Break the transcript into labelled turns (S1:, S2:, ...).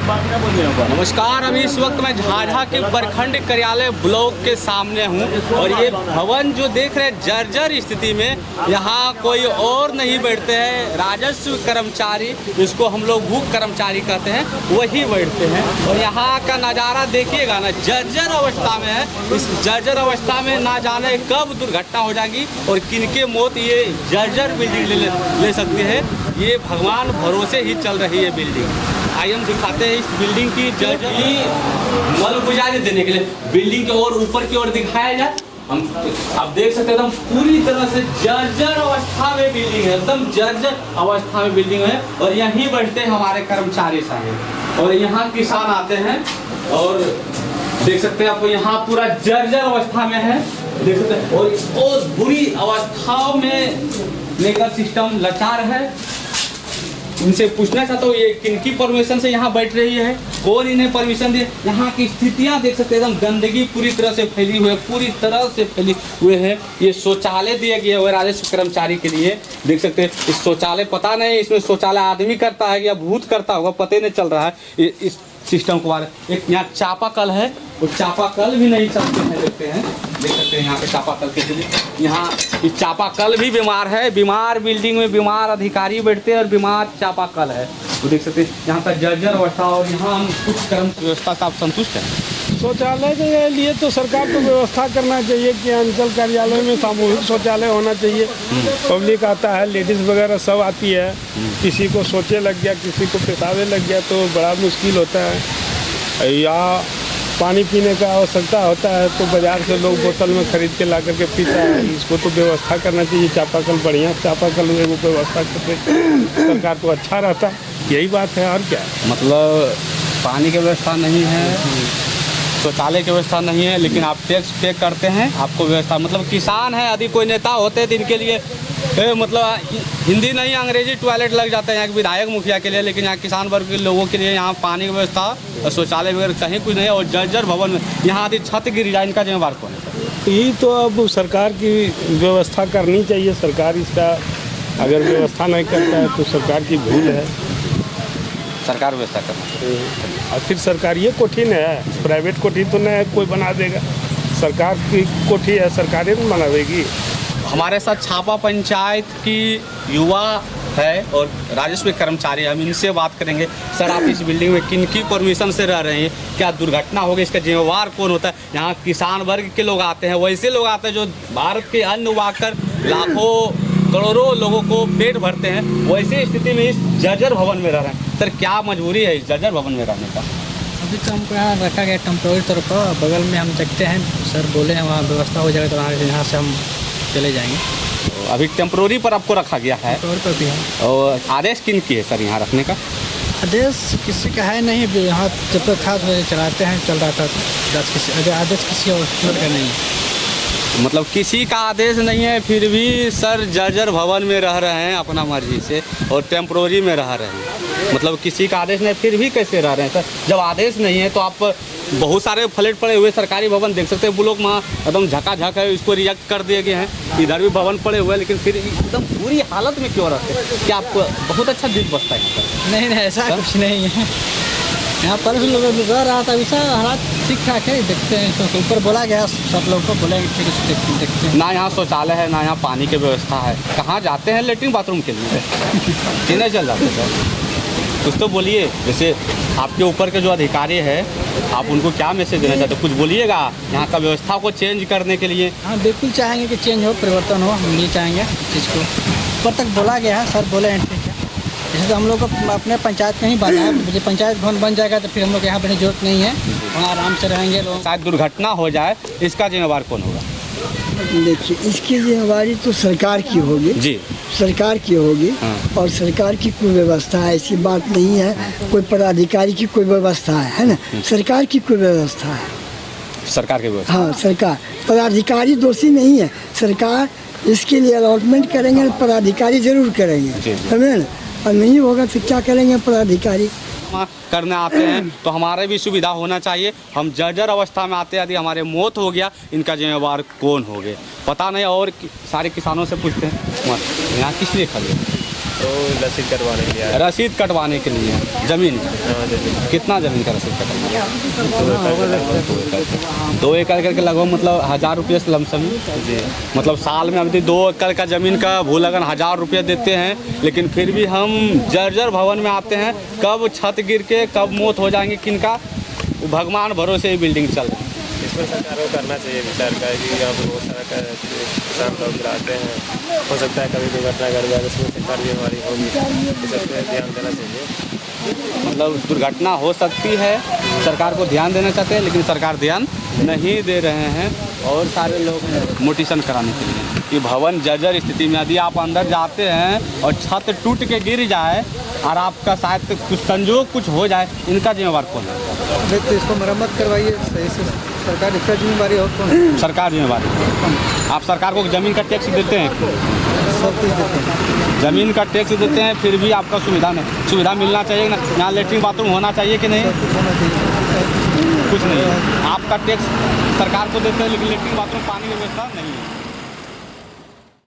S1: नमस्कार, अभी इस वक्त मैं झाझा के प्रखंड कार्यालय ब्लॉक के सामने हूं और ये भवन जो देख रहे हैं जर्जर स्थिति में, यहाँ कोई और नहीं बैठते हैं, राजस्व कर्मचारी, इसको हम लोग भूख कर्मचारी कहते हैं, वही बैठते हैं। और यहाँ का नज़ारा देखिएगा ना, जर्जर अवस्था में है। इस जर्जर अवस्था में ना जाने कब दुर्घटना हो जाएगी और किनके मौत ये जर्जर बिल्डिंग ले सकती है, ये भगवान भरोसे ही चल रही है बिल्डिंग। आइए हम दिखाते हैं इस बिल्डिंग की जर्जर मलगुजारी देने के लिए बिल्डिंग के और ऊपर की ओर दिखाया जाए। हम आप देख सकते हैं एकदम पूरी तरह से जर्जर अवस्था में बिल्डिंग है, एकदम जर्जर अवस्था में बिल्डिंग है। और यहीं बैठते हैं हमारे कर्मचारी साहब और यहाँ किसान आते हैं और देख सकते हैं आपको यहाँ पूरा जर्जर अवस्था में है, देख सकते हैं। और बहुत बुरी अवस्थाओं में लेकर सिस्टम लाचार है। इनसे पूछना चाहता हूँ, ये किनकी परमिशन से यहाँ बैठ रही है, कौन इन्हें परमिशन दे? यहाँ की स्थितियाँ देख सकते हैं, एकदम गंदगी पूरी तरह से फैली हुई है, पूरी तरह से फैली हुए है। ये शौचालय दिया गया है राजस्व कर्मचारी के लिए, देख सकते हैं। इस शौचालय पता नहीं इसमें शौचालय आदमी करता है या भूत करता होगा, पता नहीं चल रहा है इस सिस्टम के बारे में। एक यहाँ चापाकल है, वो चापाकल भी नहीं चलते हैं, देखते हैं, देख सकते हैं यहाँ पे चापाकल के लिए। यहाँ इस चापाकल भी बीमार है, बीमार बिल्डिंग में बीमार अधिकारी बैठते हैं और बीमार चापाकल है, वो देख सकते हैं यहाँ का जर्जर अवस्था। और यहाँ हम कुछ कर्म व्यवस्था से आप संतुष्ट हैं?
S2: शौचालय के लिए तो सरकार को व्यवस्था करना चाहिए कि अंचल कार्यालय में सामूहिक शौचालय होना चाहिए। पब्लिक आता है, लेडीज़ वगैरह सब आती है, किसी को शौचे लग गया, किसी को पेशाबे लग गया तो बड़ा मुश्किल होता है। या पानी पीने का आवश्यकता होता है तो बाज़ार से लोग बोतल में ख़रीद के ला करके पीता है। इसको तो व्यवस्था करना चाहिए, चापाकल बढ़िया चापाकल में वो व्यवस्था करते सरकार तो अच्छा रहता, यही बात है। और क्या
S1: मतलब पानी की व्यवस्था नहीं है, शौचालय की व्यवस्था नहीं है, लेकिन आप टैक्स पे करते हैं, आपको व्यवस्था। मतलब किसान है, यदि कोई नेता होते तो इनके लिए मतलब हिंदी नहीं अंग्रेजी टॉयलेट लग जाता है यहाँ के विधायक मुखिया के लिए, लेकिन यहाँ किसान वर्ग के लोगों के लिए यहाँ पानी की व्यवस्था और शौचालय वगैरह कहीं कुछ नहीं है। और जर्जर भवन में यहाँ यदि छत गिर जाए, इनका जिम्मेवार कौन है?
S2: यही तो अब सरकार की व्यवस्था करनी चाहिए। सरकार इसका अगर व्यवस्था नहीं करता है तो सरकार की भूल है,
S1: सरकार व्यवस्था करना।
S2: और फिर सरकार ये कोठी है, प्राइवेट कोठी तो नहीं है कोई बना देगा, सरकार की कोठी है, सरकार ही बनावेगी।
S1: हमारे साथ छापा पंचायत की युवा है और राजस्व कर्मचारी, हम इनसे बात करेंगे। सर, आप इस बिल्डिंग में किन की परमिशन से रह रहे हैं? क्या दुर्घटना होगी, इसका जिम्मेवार कौन होता है? यहाँ किसान वर्ग के लोग आते हैं, वैसे लोग आते हैं जो भारत के अन्न उगाकर लाखों करोड़ों लोगों को पेट भरते हैं, वैसे स्थिति में इस जर्जर भवन में रह रहे हैं। सर, क्या मजबूरी है इस जर्जर भवन में रहने का?
S3: अभी तो हमको यहाँ रखा गया टेम्प्रोरी तौर पर, बगल में हम देखते हैं, सर बोले हैं वहाँ व्यवस्था हो जाएगा तो यहाँ से हम चले जाएंगे।
S1: तो अभी टेम्प्रोरी पर आपको रखा गया है?
S3: टेम्प्रोरी पर भी है।
S1: और आदेश किन की है सर यहाँ रखने का?
S3: आदेश किसी का है नहीं, यहाँ जब तक था तो चलाते हैं, चल रहा था। आदेश किसी और का नहीं है,
S1: मतलब किसी का आदेश नहीं है, फिर भी सर जर्जर भवन में रह रहे हैं अपना मर्जी से और टेम्प्रोरी में रह रहे हैं। मतलब किसी का आदेश नहीं, फिर भी कैसे रह रहे हैं सर? जब आदेश नहीं है तो आप बहुत सारे फ्लैट पड़े हुए सरकारी भवन देख सकते हैं, ब्लॉक में एकदम झकाझक है, इसको रिजेक्ट कर दिए गए हैं। इधर भी भवन पड़े हुए हैं, लेकिन फिर एकदम बुरी हालत में क्यों रहते हैं? क्या आपको बहुत अच्छा दिन बसता है?
S3: नहीं ऐसा कुछ नहीं है। यहाँ पर भी लोग रह रहा था, वैसा हालात ठीक ठाक है, देखते हैं। तो ऊपर बोला गया सब लोग को, बोलेंगे ठीक है, देखते हैं।
S1: ना यहाँ शौचालय है, ना यहाँ पानी की व्यवस्था है, कहाँ जाते हैं लेटरिन बाथरूम के लिए? किन्हें चल जाते हैं? कुछ तो बोलिए। जैसे आपके ऊपर के जो अधिकारी है, आप उनको क्या मैसेज देना चाहते हो? कुछ बोलिएगा यहाँ का व्यवस्था को चेंज करने के लिए।
S3: हाँ, बिल्कुल चाहेंगे कि चेंज हो, परिवर्तन हो, हम ये चाहेंगे चीज़ को। ऊपर तक बोला गया है, सर बोले हैं ठीक है। जैसे तो हम लोग को अपने पंचायत में ही बांधा है, मुझे पंचायत भवन बन जाएगा तो फिर हम लोग यहाँ बनने की जरूरत नहीं है, वहाँ आराम से रहेंगे लोग।
S1: शायद दुर्घटना हो जाए, इसका जिम्मेवार कौन होगा?
S4: देखिए, इसकी जिम्मेवारी तो सरकार की होगी
S1: जी,
S4: सरकार की होगी।
S1: हाँ।
S4: और सरकार की कोई व्यवस्था है, ऐसी बात नहीं है कोई पदाधिकारी की कोई व्यवस्था है ना, सरकार की कोई व्यवस्था है,
S1: सरकार की व्यवस्था।
S4: हाँ सरकार, पदाधिकारी दोषी नहीं है, सरकार इसके लिए अलॉटमेंट करेंगे, पदाधिकारी जरूर करेंगे, समझे ना। और नहीं होगा तो क्या करेंगे पदाधिकारी?
S1: करने आते हैं तो हमारे भी सुविधा होना चाहिए। हम जर्जर अवस्था में आते हैं, यदि हमारे मौत हो गया, इनका जिम्मेवार कौन हो गए पता नहीं। और सारे किसानों से पूछते हैं यहाँ किस लिए खड़े?
S5: तो रसीद कटवाने के लिए आया।
S1: रसीद कटवाने के लिए ज़मीन
S5: हाँ जी।
S1: कितना ज़मीन का रसीद कटवाना? 2 एकड़ करके लगभग मतलब 1000 रुपये से लमसम
S5: जी।
S1: मतलब साल में अभी 2 एकड़ का ज़मीन का भू लगन 1000 रुपये देते हैं, लेकिन फिर भी हम जर्जर भवन में आते हैं। कब छत गिर के कब मौत हो जाएंगे किनका, भगवान भरोसे ही बिल्डिंग चल रही है।
S5: इसमें सरकार को करना चाहिए विचार का कि यहाँ पर बहुत सारा किसान लोग गिराते हैं, हो सकता है कभी दुर्घटना घट जाए, उसमें सरकार भी हमारी होगी, इस सब पे ध्यान देना चाहिए।
S1: मतलब दुर्घटना हो सकती है, सरकार को ध्यान देना चाहते हैं, लेकिन सरकार ध्यान नहीं दे रहे हैं। और सारे लोग मोटिशन कराने के लिए कि भवन जर्जर स्थिति में, यदि आप अंदर जाते हैं और छत टूट के गिर जाए और आपका शायद कुछ संजोग कुछ हो जाए, इनका जिम्मेवार कौन है?
S3: तो इसको मरम्मत करवाइए सही से, सरकार इसका जिम्मेवारी हो कौन?
S1: सरकार जिम्मेवारी। आप सरकार को ज़मीन का टैक्स देते हैं,
S3: सब कुछ देते हैं।
S1: ज़मीन का टैक्स देते हैं, फिर भी आपका सुविधा मिलना चाहिए ना। यहाँ लेटरिन बाथरूम होना चाहिए कि नहीं?
S3: सब कुछ होना चाहिए।
S1: कुछ नहीं। आपका टैक्स सरकार को देते हैं, लेकिन लेटरिन बाथरूम पानी की व्यवस्था नहीं है।